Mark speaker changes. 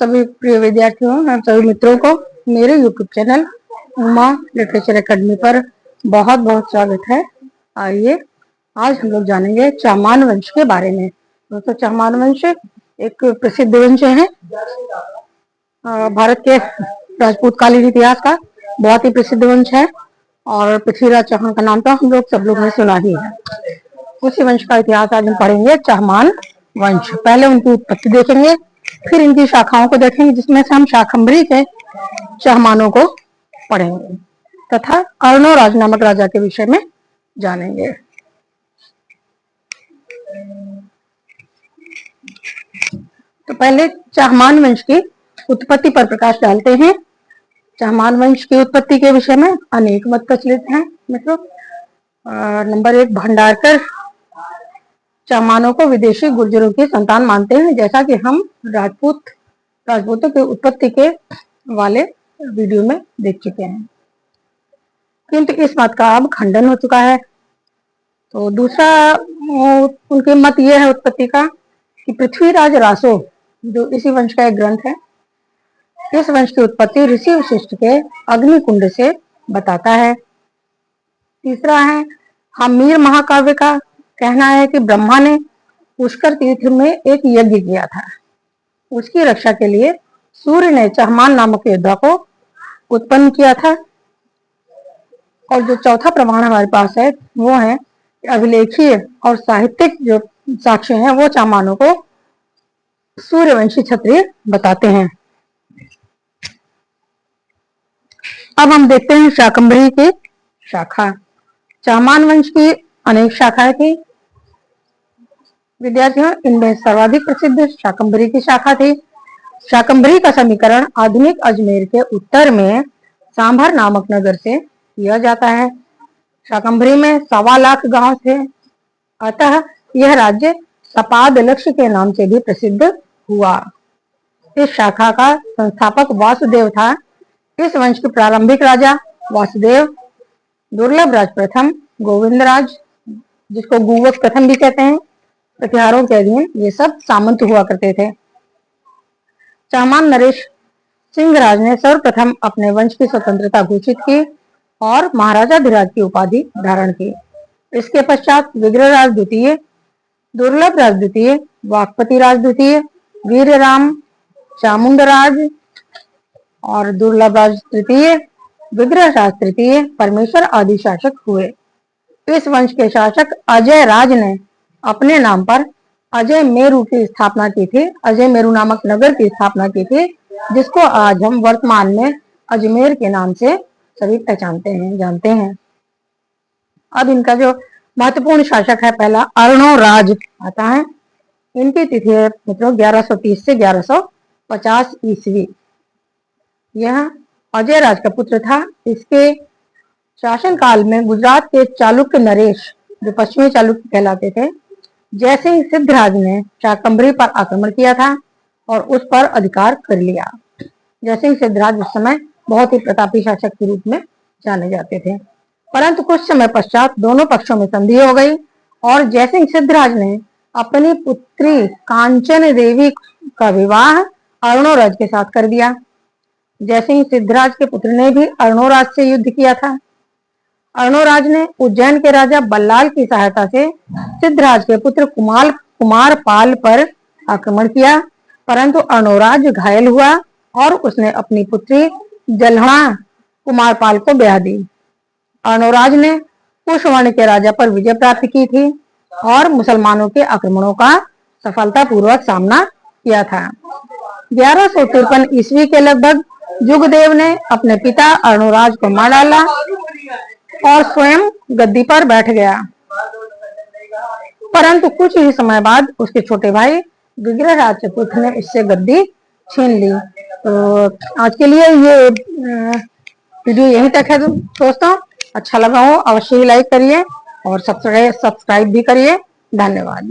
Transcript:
Speaker 1: सभी प्रिय विद्यार्थियों और सभी मित्रों को मेरे YouTube channel Uma literature academy पर बहुत बहुत स्वागत है। आइए आज हम लोग जानेंगे चाहमान वंश के बारे में। दोस्तों, चाहमान वंश एक प्रसिद्ध वंश है। भारत के राजपूत कालीन इतिहास का बहुत ही प्रसिद्ध वंश है और पृथ्वीराज चौहान का नाम तो हम लोग सब लोग ने सुना ही है। उसी वंश का इतिहास आज हम पढ़ेंगे, चाहमान वंश। पहले उनकी उत्पत्ति देखेंगे, फिर इनकी शाखाओं को देखेंगे, जिसमें से हम शाकंभरी के चाहमानों को पढ़ेंगे तथा अर्णोराज नामक राजा के विषय में जानेंगे। तो पहले चाहमान वंश की उत्पत्ति पर प्रकाश डालते हैं। चाहमान वंश की उत्पत्ति के विषय में अनेक मत प्रचलित हैं मित्रों। नंबर 1, भंडारकर चाहमानों को विदेशी गुर्जरों की संतान मानते हैं, जैसा कि हम राजपूतों की उत्पत्ति के वाले वीडियो में देख चुके हैं, किंतु इस मत का अब खंडन हो चुका है। तो दूसरा उनके मत यह है उत्पत्ति का कि पृथ्वीराज रासो, जो इसी वंश का एक ग्रंथ है, इस वंश की उत्पत्ति ऋषि वशिष्ठ के अग्निकुंड से बताता है। तीसरा है, हमीर महाकाव्य का कहना है कि ब्रह्मा ने पुष्कर तीर्थ में एक यज्ञ किया था। उसकी रक्षा के लिए सूर्य ने चाहमान नामक योद्धा को उत्पन्न किया था। और जो चौथा प्रमाण हमारे पास है वो है अभिलेखीय और साहित्यिक जो साक्ष्य हैं वो चाहमानों को सूर्यवंशी क्षत्रिय बताते हैं। अब हम देखते हैं शाकंभरी की शाखा। चाहमान वंश की अनेक शाखाएं थी विद्यार्थियों। इनमें सर्वाधिक प्रसिद्ध शाकंभरी की शाखा थी। शाकंभरी का समीकरण आधुनिक अजमेर के उत्तर में सांभर नामक नगर से किया जाता है। शाकंभरी में 1.25 लाख गांव थे, अतः यह राज्य सपाद लक्ष्य के नाम से भी प्रसिद्ध हुआ। इस शाखा का संस्थापक वासुदेव था। इस वंश के प्रारंभिक राजा वासुदेव, दुर्लभ राज प्रथम, गोविंद राज, जिसको गुवक प्रथम भी कहते हैं, प्रतिहारों के अधीन ये सब सामंत हुआ करते थे। चाहमान नरेश सिंह राज ने सर्वप्रथम अपने वंश की स्वतंत्रता घोषित की और महाराजाधिराज की उपाधि धारण की। इसके पश्चात विग्रहराज द्वितीय, दुर्लभ राज द्वितीय, वाकपति राज द्वितीय, वीरराम, चामुंडराज और दुर्लभ राज तृतीय, विग्रहराज तृतीय, परमेश्वर आदि शासक हुए। इस वंश के शासक अजय राज ने अपने नाम पर अजय मेरु की स्थापना की थी। अजय मेरु नामक नगर की स्थापना की थी, जिसको आज हम वर्तमान में अजमेर के नाम से सभी पहचानते हैं, जानते हैं। अब इनका जो महत्वपूर्ण शासक है पहला अर्णोराज आता है। इनकी तिथि है मित्रों 1130 से 1150 ईस्वी। यह अजय राज का पुत्र था। इसके शासन काल में गुजरात के चालुक्य नरेश, जो पश्चिमी चालुक्य कहलाते थे, जयसिंह सिद्धराज ने शाकंभरी पर आक्रमण किया था और उस पर अधिकार कर लिया। जयसिंह सिद्धराज उस समय बहुत ही प्रतापी शासक के रूप में जाने जाते थे, परंतु कुछ समय पश्चात दोनों पक्षों में संधि हो गई और जयसिंह सिद्धराज ने अपनी पुत्री कांचन देवी का विवाह अर्णोराज के साथ कर दिया। जयसिंह सिद्धराज के पुत्र ने भी अर्णोराज से युद्ध किया था। अर्णोराज ने उज्जैन के राजा बल्लाल की सहायता से सिद्धराज के पुत्र कुमारपाल पर आक्रमण किया, परंतु अर्णोराज घायल हुआ और उसने अपनी पुत्री जल्हणा कुमारपाल को ब्याह दी। अर्णोराज ने पुष्यवर्ण के राजा पर विजय प्राप्त की थी और मुसलमानों के आक्रमणों का सफलतापूर्वक सामना किया था। 1153 ईस्वी के लगभग जुगदेव ने अपने पिता अर्णोराज को मार डाला और स्वयं गद्दी पर बैठ गया, परंतु कुछ ही समय बाद उसके छोटे भाई विग्रहराज चतुर्थ ने उससे गद्दी छीन ली। तो आज के लिए ये वीडियो यहीं तक है दोस्तों। अच्छा लगा हो अवश्य ही लाइक करिए और सब्सक्राइब भी करिए। धन्यवाद।